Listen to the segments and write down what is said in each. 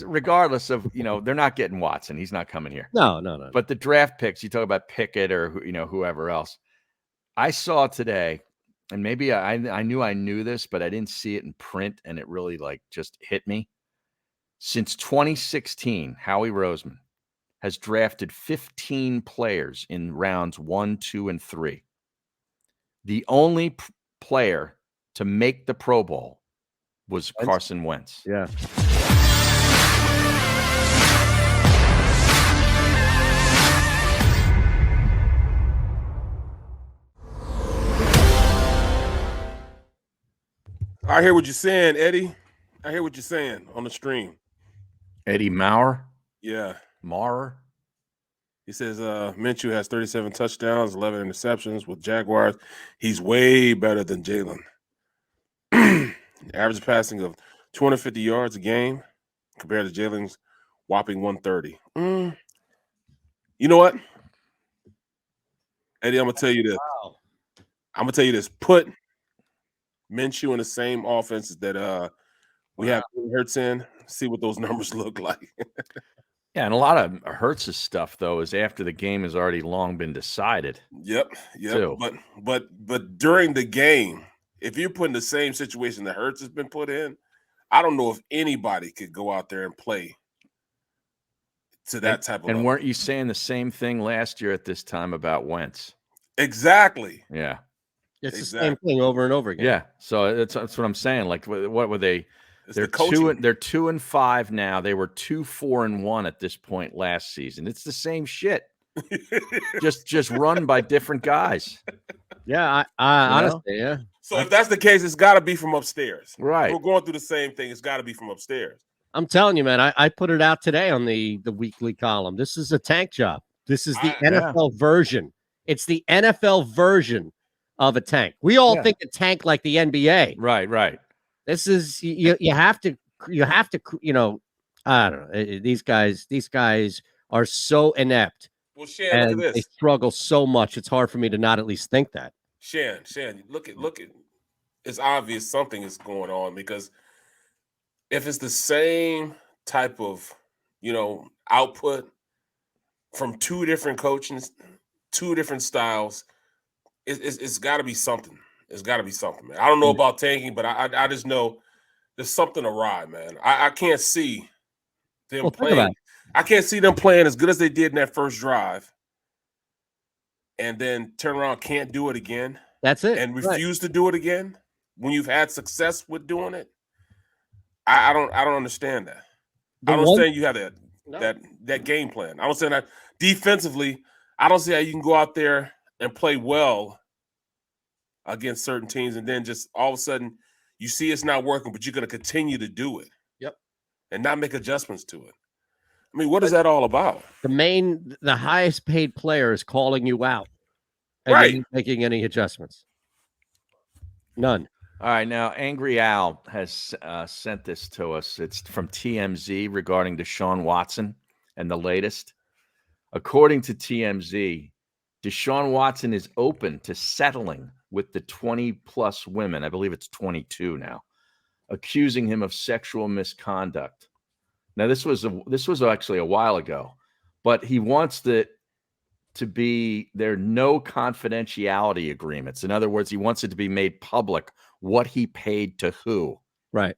regardless of, they're not getting Watson. He's not coming here. No. But the draft picks, you talk about Pickett or, whoever else. I saw today, and maybe I knew this, but I didn't see it in print, and it really just hit me. Since 2016, Howie Roseman has drafted 15 players in rounds 1, 2, and 3. The only player to make the Pro Bowl was Carson Wentz. Yeah. I hear what you're saying, Eddie. I hear what you're saying on the stream. Eddie Maurer? Yeah. Maurer? He says Minshew has 37 touchdowns, 11 interceptions with Jaguars. He's way better than Jalen. Average passing of 250 yards a game compared to Jalen's whopping 130. You know what? Eddie, I'm going to tell you this. Wow. I'm going to tell you this. Put Minshew in the same offenses that we have Hurts in. See what those numbers look like. Yeah, and a lot of Hurts' stuff though is after the game has already long been decided. Yep. Too. But during the game, if you're put in the same situation that Hurts has been put in, I don't know if anybody could go out there and play to that type of. And weren't you saying the same thing last year at this time about Wentz? Exactly. Yeah. It's the same thing over and over again. Yeah. So that's what I'm saying. Like, what were they? They're 2-5 now. They were 2-4-1 at this point last season. It's the same shit. just run by different guys. Yeah, honestly, yeah. So if that's the case, it's got to be from upstairs. Right. We're going through the same thing. It's got to be from upstairs. I'm telling you, man. I put it out today on the weekly column. This is a tank job. This is the NFL version. It's the NFL version of a tank. We all think a tank like the NBA. Right. This is you have to I don't know. These guys are so inept. Well, Shan, look at this. They struggle so much. It's hard for me to not at least think that. Shan, look at. It's obvious something is going on because if it's the same type of output from two different coaches, two different styles, it's got to be something. It's got to be something, man. I don't know about tanking, but I just know there's something awry, man. I can't see them playing. I can't see them playing as good as they did in that first drive and then turn around, can't do it again. That's it. And refuse to do it again when you've had success with doing it. I don't understand that. I don't understand you have that game plan. I don't understand that defensively. I don't see how you can go out there and play well against certain teams, and then just all of a sudden you see it's not working, but you're going to continue to do it. Yep. And not make adjustments to it. I mean, what is that all about? The highest paid player is calling you out. And right. You're making any adjustments. None. All right. Now, Angry Al has sent this to us. It's from TMZ regarding Deshaun Watson and the latest. According to TMZ, Deshaun Watson is open to settling with the 20-plus women, I believe it's 22 now, accusing him of sexual misconduct. Now, this was actually a while ago, but he wants to be there are no confidentiality agreements. In other words, he wants it to be made public what he paid to who. Right.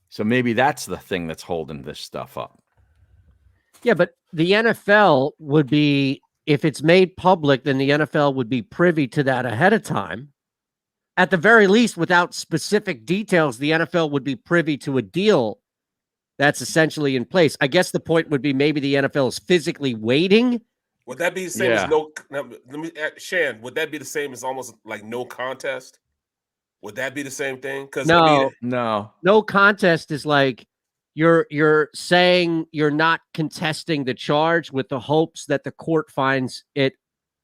So maybe that's the thing that's holding this stuff up. Yeah, but the NFL would be, if it's made public, then the NFL would be privy to that ahead of time. At the very least, without specific details, the NFL would be privy to a deal that's essentially in place. I guess the point would be maybe the NFL is physically waiting. Would that be the same as no? Let me, Shan, would that be the same as almost like no contest? Would that be the same thing? Because no contest is like you're saying you're not contesting the charge with the hopes that the court finds it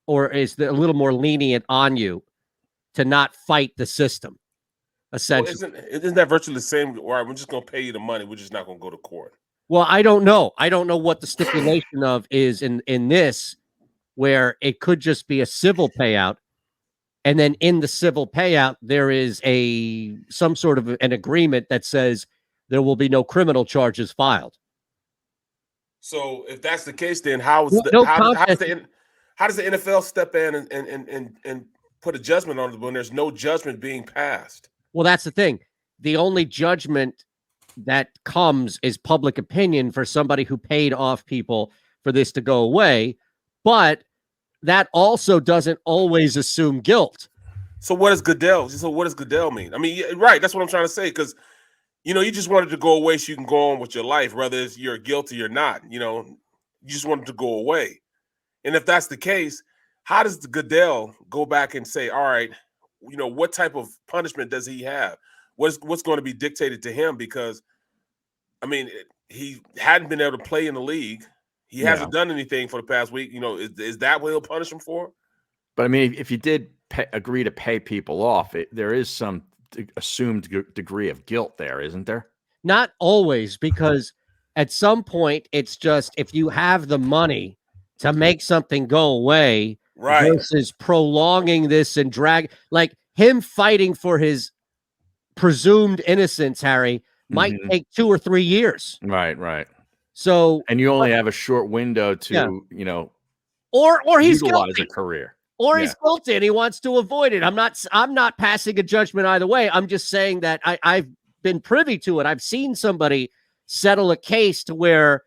or is a little more lenient on you to not fight the system. Essentially, isn't that virtually the same? Or we're just going to pay you the money. We're just not going to go to court. Well, I don't know. I don't know what the stipulation of is in this, where it could just be a civil payout, and then in the civil payout there is some sort of an agreement that says there will be no criminal charges filed. So if that's the case, then how does the NFL step in and put a judgment on it when there's no judgment being passed? Well, that's the thing. The only judgment that comes is public opinion for somebody who paid off people for this to go away. But that also doesn't always assume guilt. So what does Goodell mean? I mean, right. That's what I'm trying to say. Because, you just wanted to go away so you can go on with your life, whether you're guilty or not. You just wanted to go away. And if that's the case, how does the Goodell go back and say, all right, what type of punishment does he have? What's going to be dictated to him? Because, I mean, he hadn't been able to play in the league. He hasn't done anything for the past week. Is that what he'll punish him for? But I mean, if you did agree to pay people off, there is some assumed degree of guilt there, isn't there? Not always, because at some point it's just if you have the money to make something go away, right, versus prolonging this and drag, like him fighting for his presumed innocence, Harry, might take 2 or 3 years. Right. So, and you only have a short window to, or he's utilize guilty. a career. Or he's guilty and he wants to avoid it. I'm not passing a judgment either way. I'm just saying that I've been privy to it. I've seen somebody settle a case to where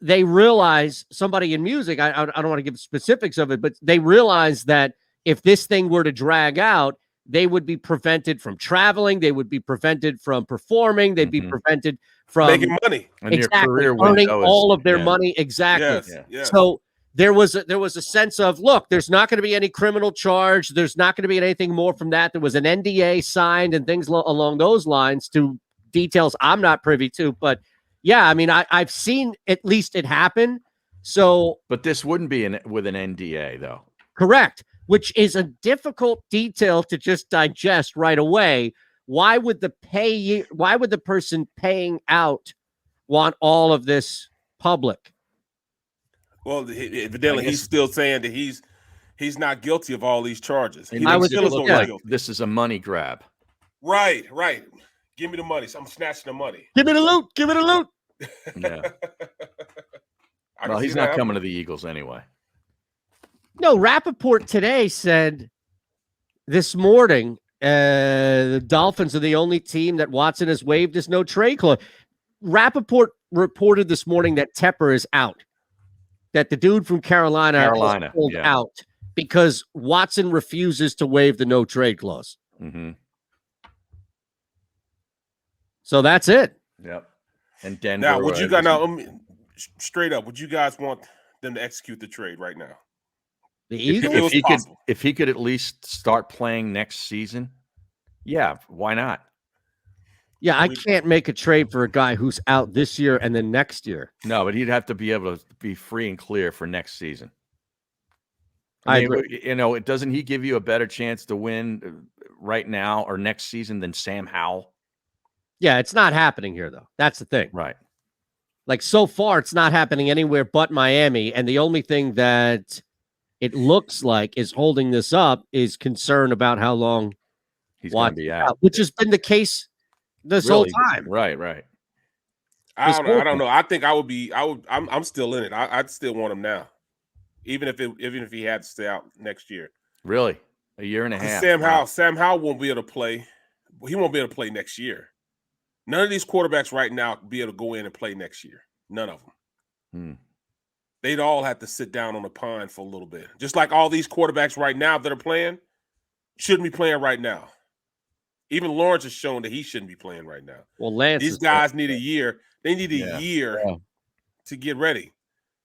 they realize, somebody in music, I don't want to give specifics of it, but they realize that if this thing were to drag out, they would be prevented from traveling. They would be prevented from performing. They'd be prevented from making money. And exactly, your career earning window all of their money. Exactly. Yes. So there was a sense of, look, there's not going to be any criminal charge. There's not going to be anything more from that. There was an NDA signed and things along those lines, to details I'm not privy to. But yeah, I mean, I've seen at least it happen. So, but this wouldn't be with an NDA, though. Correct, which is a difficult detail to just digest right away. Why would the person paying out want all of this public? Well, evidently he's still saying that he's not guilty of all these charges. This is a money grab. Right. Give me the money. So I'm snatching the money. Give me the loot. Yeah. Well, he's not coming to the Eagles anyway. No, Rappaport today said this morning the Dolphins are the only team that Watson has waived his no trade clause. Rappaport reported this morning that Tepper is out, that the dude from Carolina is pulled out because Watson refuses to waive the no trade clause. So that's it. Yep. And Denver. Now, would you guys straight up? Would you guys want them to execute the trade right now? The Eagles, if he could at least start playing next season, yeah, why not? Yeah, I can't make a trade for a guy who's out this year and then next year. No, but he'd have to be able to be free and clear for next season. I agree. Doesn't he give you a better chance to win right now or next season than Sam Howell? Yeah, it's not happening here, though. That's the thing. Right. Like, so far, it's not happening anywhere but Miami. And the only thing that it looks like is holding this up is concern about how long he's going to be out, which has been the case this whole time. Right. I don't know. I think I'm still in it. I'd still want him now, even if he had to stay out next year. Really, a year and a half. Sam Howell won't be able to play. He won't be able to play next year. None of these quarterbacks right now will be able to go in and play next year. None of them. They'd all have to sit down on the pond for a little bit. Just like all these quarterbacks right now that are playing shouldn't be playing right now. Even Lawrence has shown that he shouldn't be playing right now. Well, Lance, these guys need a year. They need a year to get ready.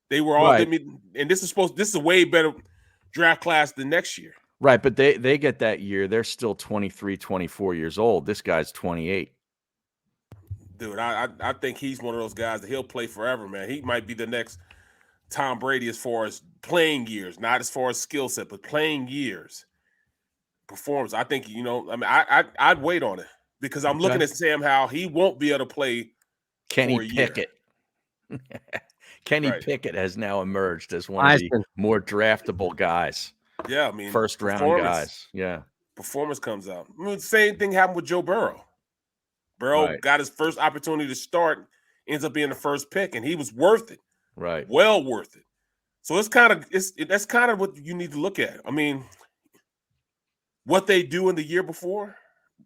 They were all, and this is a way better draft class than next year. Right, but they get that year. They're still 23, 24 years old. This guy's 28. Dude, I think he's one of those guys that he'll play forever, man. He might be the next Tom Brady as far as playing years, not as far as skill set, but playing years, performance. I think, I'd wait on it because I'm looking at Sam Howell. He won't be able to play. Kenny Pickett. Kenny Pickett has now emerged as one of the more draftable guys. Yeah, I mean, first round guys. Yeah, performance comes out. I mean, same thing happened with Joe Burrow. Burrow got his first opportunity to start, ends up being the first pick, and he was worth it. Right. Well worth it. So that's kind of what you need to look at. I mean, what they do in the year before,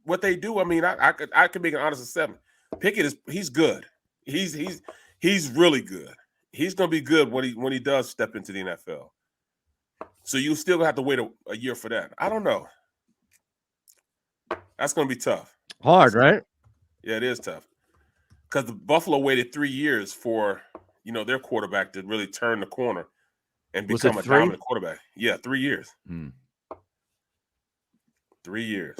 what they do. I mean, I could make an honest assessment. Pickett he's good. He's really good. He's going to be good when he does step into the NFL. So you still have to wait a year for that. I don't know. That's going to be tough. Hard, right? Yeah, it is tough. Because the Buffalo waited 3 years for their quarterback to really turn the corner and become a dominant quarterback. Yeah, 3 years. 3 years.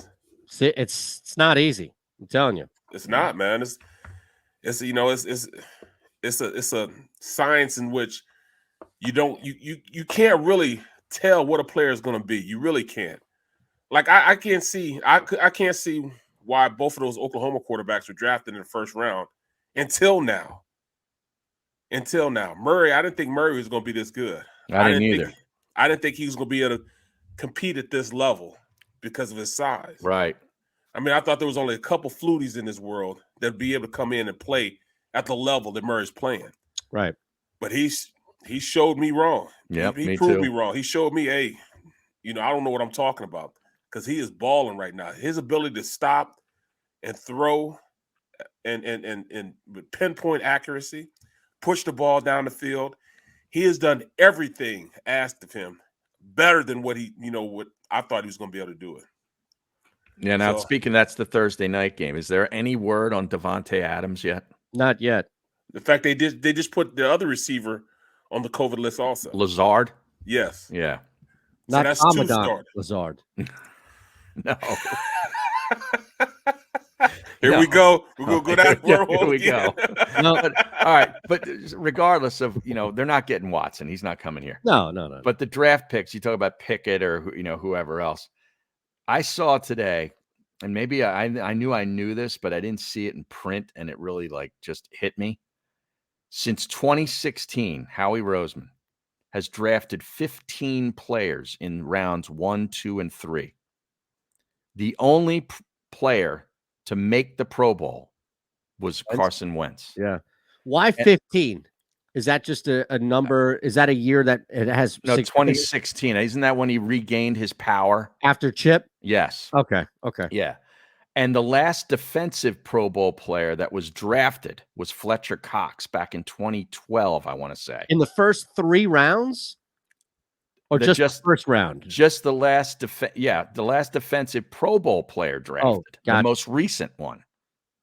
See, it's not easy. I'm telling you, it's not, man. It's a science in which you can't really tell what a player is going to be. You really can't. Like I can't see why both of those Oklahoma quarterbacks were drafted in the first round until now. Murray, I didn't think Murray was going to be this good. I didn't either. I didn't think he was going to be able to compete at this level because of his size. Right. I mean, I thought there was only a couple fluties in this world that'd be able to come in and play at the level that Murray's playing. Right. But he showed me wrong. Yeah, he proved me wrong. He showed me, hey, I don't know what I'm talking about because he is balling right now. His ability to stop and throw and with pinpoint accuracy, push the ball down the field. He has done everything asked of him better than what what I thought he was going to be able to do it. Yeah. Now, speaking, that's the Thursday night game. Is there any word on Devontae Adams yet? Not yet. In fact, they just put the other receiver on the COVID list also. Lazard? Yes. Yeah. So not that's Ramadan 2 starters. Lazard. No. Here we go. We're going to go down the wormhole. Here we go. No, all right. But regardless of, they're not getting Watson. He's not coming here. No. But the draft picks, you talk about Pickett or, whoever else. I saw today, and maybe I knew this, but I didn't see it in print, and it really just hit me. Since 2016, Howie Roseman has drafted 15 players in rounds 1, 2, and 3. The only player to make the Pro Bowl was Carson Wentz. Yeah. Why 15? Is that just a number? Is that a year that it has? No, 2016. Isn't that when he regained his power? After Chip? Yes. Okay. Yeah. And the last defensive Pro Bowl player that was drafted was Fletcher Cox back in 2012, I want to say. In the first 3 rounds? Or just the first round? Just the last the last defensive Pro Bowl player drafted. The most recent one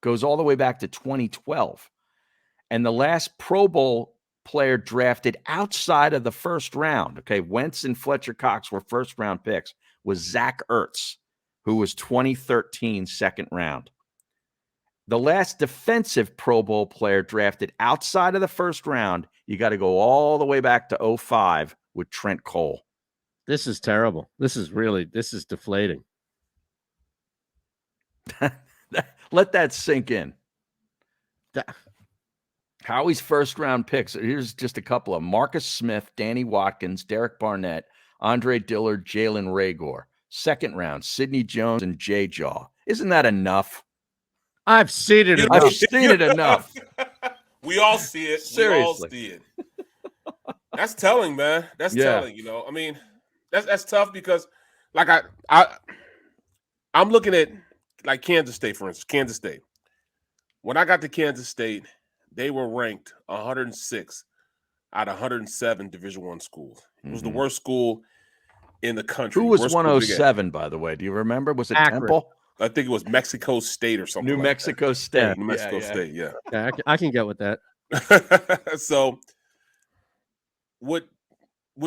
goes all the way back to 2012. And the last Pro Bowl player drafted outside of the first round, okay, Wentz and Fletcher Cox were first round picks, was Zach Ertz, who was 2013 second round. The last defensive Pro Bowl player drafted outside of the first round, you got to go all the way back to 2005 with Trent Cole. This is terrible. This is deflating. Let that sink in. Howie's first round picks. Here's just a couple of Marcus Smith, Danny Watkins, Derek Barnett, Andre Dillard, Jalen Reagor. Second round, Sidney Jones and Jay Jaw. Isn't that enough? I've seen it enough. I've seen it enough. We all see it. Seriously. We all see it. That's telling, man. That's telling. I mean, that's tough because, I'm looking at Kansas State, for instance. Kansas State. When I got to Kansas State, they were ranked 106 out of 107 Division I schools. It was the worst school in the country. Who was 107, by the way? Do you remember? Was it Akron. Temple? I think it was Mexico State or something. New Mexico State. Yeah, New Mexico State, yeah. Yeah, I can get with that. So what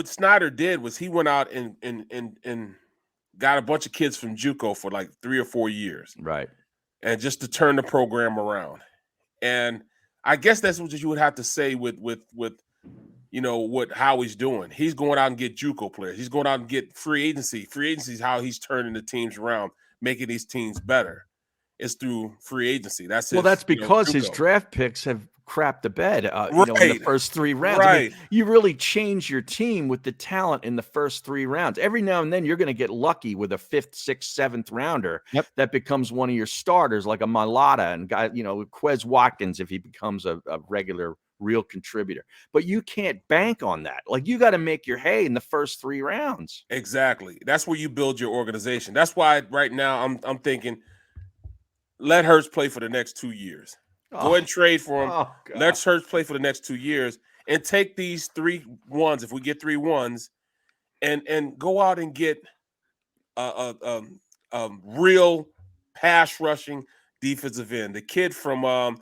Snyder did was he went out and got a bunch of kids from JUCO for 3 or 4 years. Right. And just to turn the program around. And I guess that's what you would have to say with what Howie's doing. He's going out and get JUCO players. He's going out and get free agency. Free agency is how he's turning the teams around, making these teams better. It's through free agency. That's because his draft picks have crap the bed, in the first 3 rounds. I mean, you really change your team with the talent in the first 3 rounds. Every now and then you're going to get lucky with a 5th, 6th, 7th rounder that becomes one of your starters, like a Malata and Quez Watkins if he becomes a regular real contributor. But you can't bank on that. Like, you got to make your hay in the first 3 rounds. Exactly. That's where you build your organization. That's why right now I'm thinking, let Hurts play for the next 2 years. Go ahead and trade for him. Let Hurts play for the next 2 years and take these 3 ones. If we get 3 ones, and go out and get a real pass rushing defensive end. The kid from Oregon,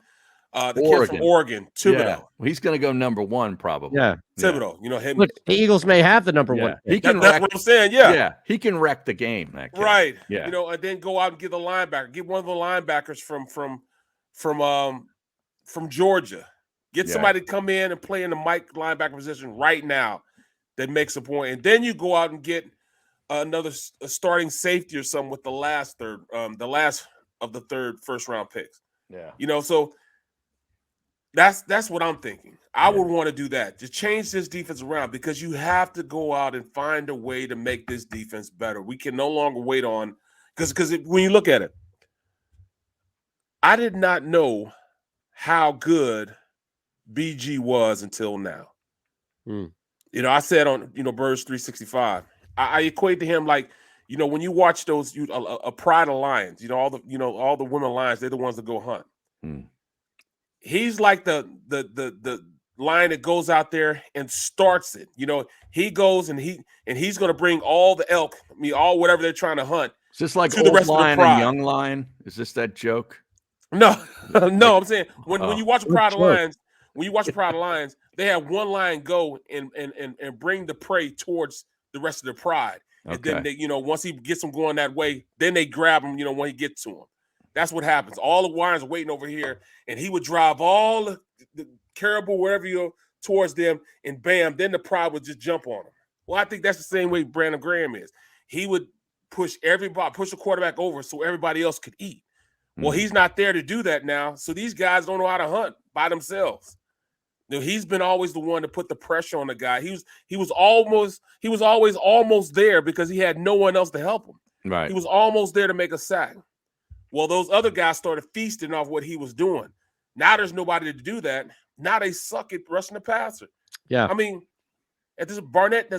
Thibodeau. Yeah. Well, he's going to go number 1 probably. Yeah, Thibodeau. You know him. Look, the Eagles may have the number 1. He can. That's what I'm saying. Yeah, he can wreck the game. That kid. Right. Yeah. And then go out and get the linebacker. Get one of the linebackers from Georgia. Get somebody to come in and play in the Mike linebacker position right now that makes a point. And then you go out and get another starting safety or something with the last of the 3rd first-round picks. Yeah. So that's what I'm thinking. I would want to do that, to change this defense around, because you have to go out and find a way to make this defense better. We can no longer wait on, because when you look at it, I did not know how good BG was until now. I said on Birds 365, I equate to him like, when you watch those a pride of lions, all the women lions, they're the ones that go hunt. He's like the lion that goes out there and starts it. He goes and he's going to bring all the elk, all whatever they're trying to hunt. Is this like old lion and young lion? Is this that joke? No, no. I'm saying when you watch Pride of Lions, they have one lion go and bring the prey towards the rest of the pride, and then they, once he gets them going that way, then they grab him. When he gets to him, that's what happens. All the lions are waiting over here, and he would drive all the caribou wherever towards them, and bam, then the pride would just jump on him. Well, I think that's the same way Brandon Graham is. He would push the quarterback over so everybody else could eat. Well, he's not there to do that now. So these guys don't know how to hunt by themselves. He's been always the one to put the pressure on the guy. He was always almost there because he had no one else to help him. Right. He was almost there to make a sack. Well, those other guys started feasting off what he was doing. Now there's nobody to do that. Now they suck at rushing the passer. Yeah. I mean, at this Barnett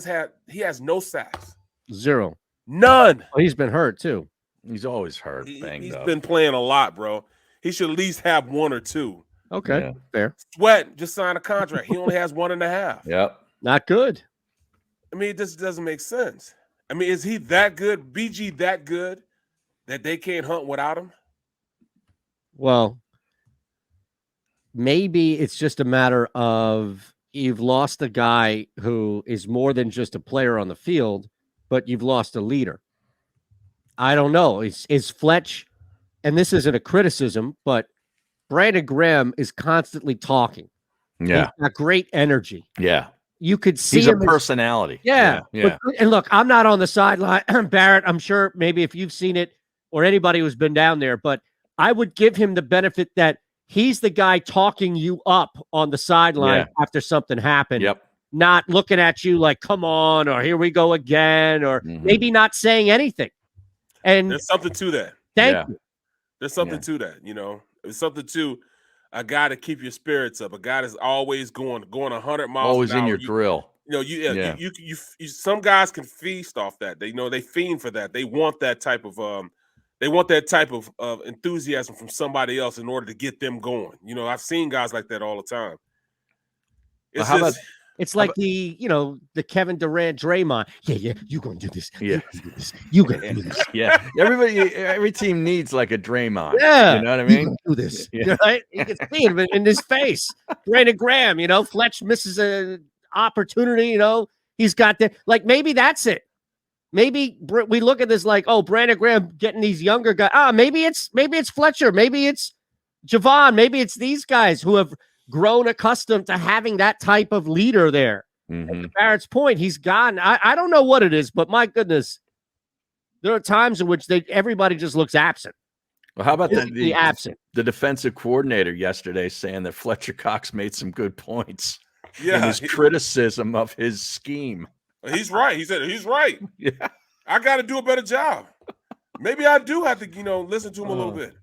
he has no sacks. 0. None. Oh, he's been hurt too. He's always hurt. He's been playing a lot, bro. He should at least have 1 or 2. Okay, fair. Sweat just signed a contract. He only has 1.5. Yep. Not good. I mean, it just doesn't make sense. I mean, is he that good? BG that good that they can't hunt without him? Well, maybe it's just a matter of you've lost a guy who is more than just a player on the field, but you've lost a leader. I don't know. Is Fletch, and this isn't a criticism, but Brandon Graham is constantly talking. Yeah. He's got great energy. Yeah. You could see he's him a personality. Yeah. Yeah. And look, I'm not on the sideline. Barrett, I'm sure maybe if you've seen it or anybody who's been down there, but I would give him the benefit that he's the guy talking you up on the sideline after something happened. Yep. Not looking at you like, come on, or here we go again, or maybe not saying anything. And there's something to that. Thank you. There's something to that, There's something to a guy to keep your spirits up, a guy that's always going 100 miles always an hour. in your drill. You some guys can feast off that. They fiend for that. They want that type of enthusiasm from somebody else in order to get them going. I've seen guys like that all the time. It's like the Kevin Durant, Draymond. Yeah, you gonna do this. Yeah, you gonna do this. Yeah, every team needs like a Draymond. Yeah, you know what I mean. Do this. Yeah. Right? You can see it in his face. Brandon Graham. Fletch misses an opportunity. He's got that. Like maybe that's it. Maybe we look at this like, oh, Brandon Graham getting these younger guys. Maybe it's Fletcher. Maybe it's Javon. Maybe it's these guys who have grown accustomed to having that type of leader there. And to Barrett's point, he's gotten, I don't know what it is, but my goodness, there are times in which everybody just looks absent. Well, how about Physically absent. the defensive coordinator yesterday saying that Fletcher Cox made some good points in Yeah, his criticism of his scheme? he's right. He said he's right. Yeah. I got to do a better job. Maybe I do have to, listen to him a little bit.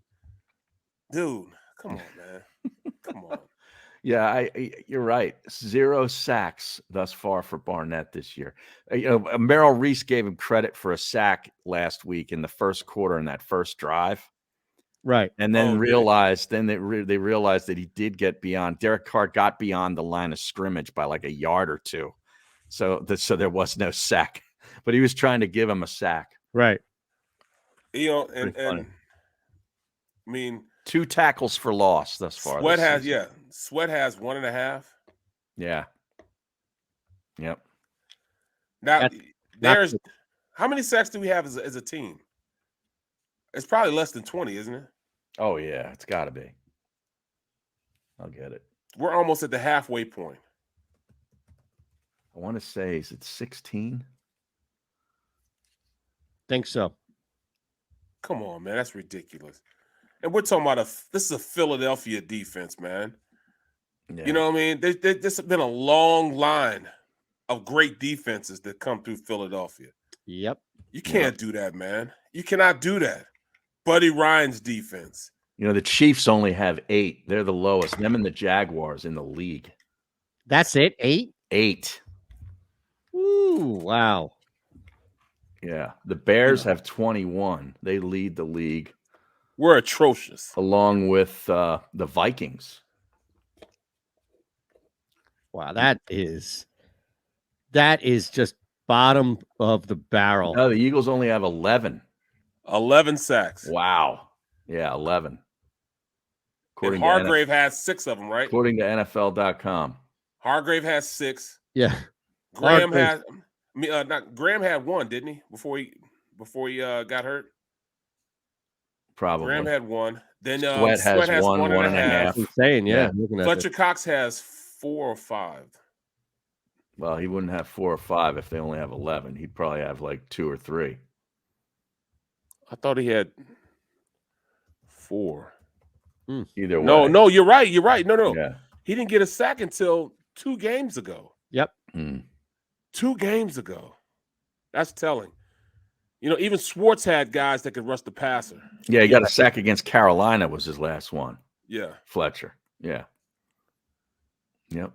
Dude, come on, man. Come on. Yeah, you're right. 0 sacks thus far for Barnett this year. Merrill Reese gave him credit for a sack last week in the first quarter in that first drive. Right. And then they realized that he did get beyond. Derek Carr got beyond the line of scrimmage by like a yard or two. So there was no sack, but he was trying to give him a sack. Right. And I mean, 2 tackles for loss thus far. Sweat has 1.5. Yeah. Yep. Now how many sacks do we have as a team? It's probably less than 20, isn't it? Oh yeah, it's got to be. I'll get it. We're almost at the halfway point. I want to say, is it 16? Think so. Come on, man, that's ridiculous. And we're talking about this is a Philadelphia defense, man. Yeah. You know what I mean? There's been a long line of great defenses that come through Philadelphia. Yep. You can't do that, man. You cannot do that. Buddy Ryan's defense. The Chiefs only have 8. They're the lowest. Them and the Jaguars in the league. That's it? 8? 8. Ooh, wow. Yeah. The Bears have 21. They lead the league. We're atrocious. Along with the Vikings. Wow, that is just bottom of the barrel. No, the Eagles only have 11. 11 sacks. Wow. Yeah, 11. And Hargrave has 6 of them, right? According to NFL.com. Hargrave has 6. Yeah. Graham had Graham had 1, didn't he? Before he got hurt. Probably. Graham had 1. Then Sweat has 1.5. Insane, yeah. Fletcher Cox has 4 or 5. Well, he wouldn't have 4 or 5 if they only have 11. He'd probably have like 2 or 3. I thought he had 4. Either way. No, you're right. You're right. No. Yeah. He didn't get a sack until 2 games ago. Yep. 2 games ago. That's telling. Even Schwartz had guys that could rush the passer. Yeah, he got a sack against Carolina was his last one. Yeah. Fletcher. Yeah. Yep.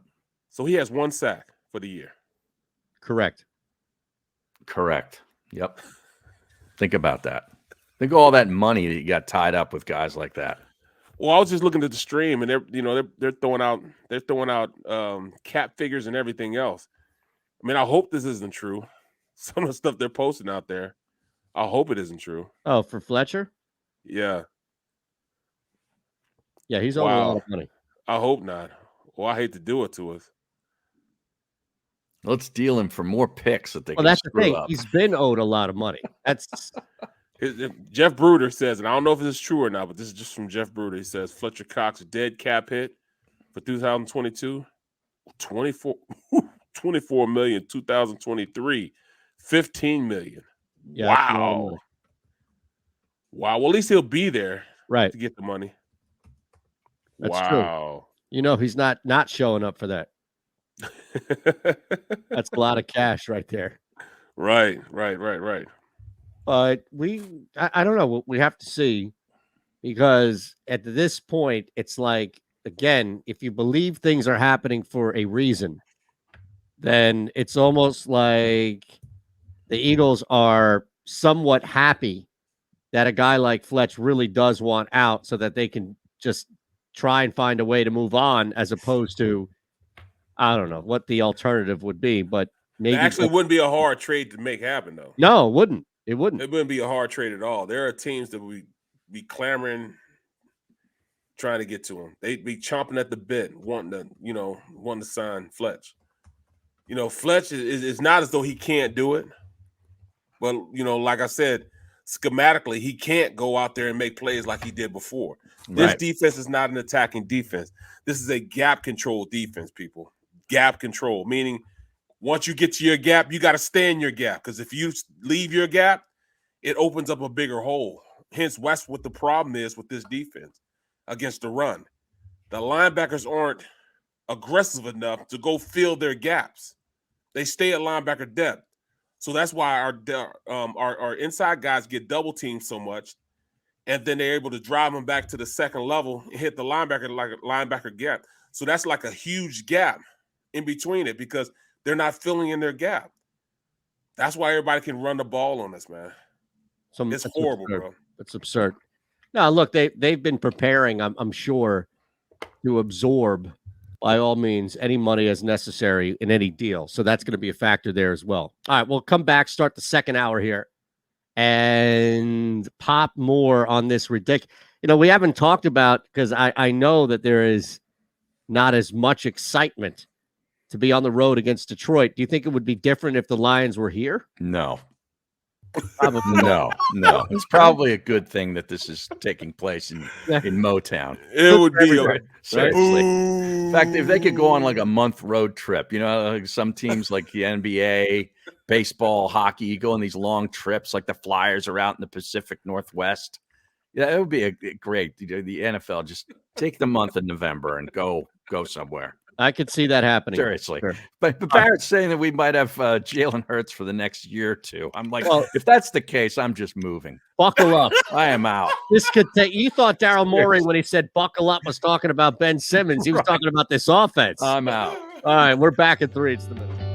So he has 1 sack for the year. Correct. Yep. Think about that. Think of all that money that you got tied up with guys like that. Well, I was just looking at the stream, and they're throwing out cap figures and everything else. I mean, I hope this isn't true. Some of the stuff they're posting out there, I hope it isn't true. Oh, for Fletcher? Yeah. Yeah, he's owed a lot of money. I hope not. Well, I hate to do it to us. Let's deal him for more picks that they can that's the screw thing. up. He's been owed a lot of money. That's Jeff Bruder says, and I don't know if this is true or not, but this is just from Jeff Bruder. He says Fletcher Cox dead cap hit for 2022, 24 million. 2023, 15 million. Yeah, wow. Wow. Well, at least he'll be there, right, to get the money. That's true. He's not showing up for that. That's a lot of cash right there. Right. But I don't know. We have to see, because at this point, it's like, again, if you believe things are happening for a reason, then it's almost like the Eagles are somewhat happy that a guy like Fletch really does want out so that they can just try and find a way to move on, as opposed to, I don't know what the alternative would be, but maybe it actually wouldn't be a hard trade to make happen, though. No, it wouldn't. It wouldn't. It wouldn't be a hard trade at all. There are teams that would be clamoring, trying to get to him. They'd be chomping at the bit, wanting to sign Fletch. Fletch is not as though he can't do it, but like I said, schematically, he can't go out there and make plays like he did before. This defense is not an attacking defense. This is a gap control defense, people. Gap control, meaning once you get to your gap, you got to stay in your gap, because if you leave your gap, it opens up a bigger hole. Hence, that's what the problem is with this defense against the run. The linebackers aren't aggressive enough to go fill their gaps. They stay at linebacker depth. So that's why our inside guys get double teamed so much, and then they're able to drive them back to the second level and hit the linebacker like a linebacker gap. So that's like a huge gap in between it because they're not filling in their gap. That's why everybody can run the ball on us, man. It's horrible, absurd. bro. It's absurd. Now, look, they've been preparing, I'm sure, to absorb, by all means, any money as necessary in any deal. So that's going to be a factor there as well. All right, we'll come back, start the second hour here, and pop more on this ridiculous. We haven't talked about, because I know that there is not as much excitement to be on the road against Detroit. Do you think it would be different if the Lions were here? No. Probably No. It's probably a good thing that this is taking place in Motown. It would be seriously. In fact, if they could go on like a month road trip, like some teams like the NBA, baseball, hockey, you go on these long trips, like the Flyers are out in the Pacific Northwest. Yeah, it would be great. The NFL just take the month of November and go somewhere. I could see that happening. Seriously. Sure. But Barrett's saying that we might have Jalen Hurts for the next year or two. I'm like, if that's the case, I'm just moving. Buckle up. I am out. This could take. You thought Daryl Morey, when he said buckle up, was talking about Ben Simmons. He was talking about this offense. I'm out. All right, we're back at 3. It's the middle.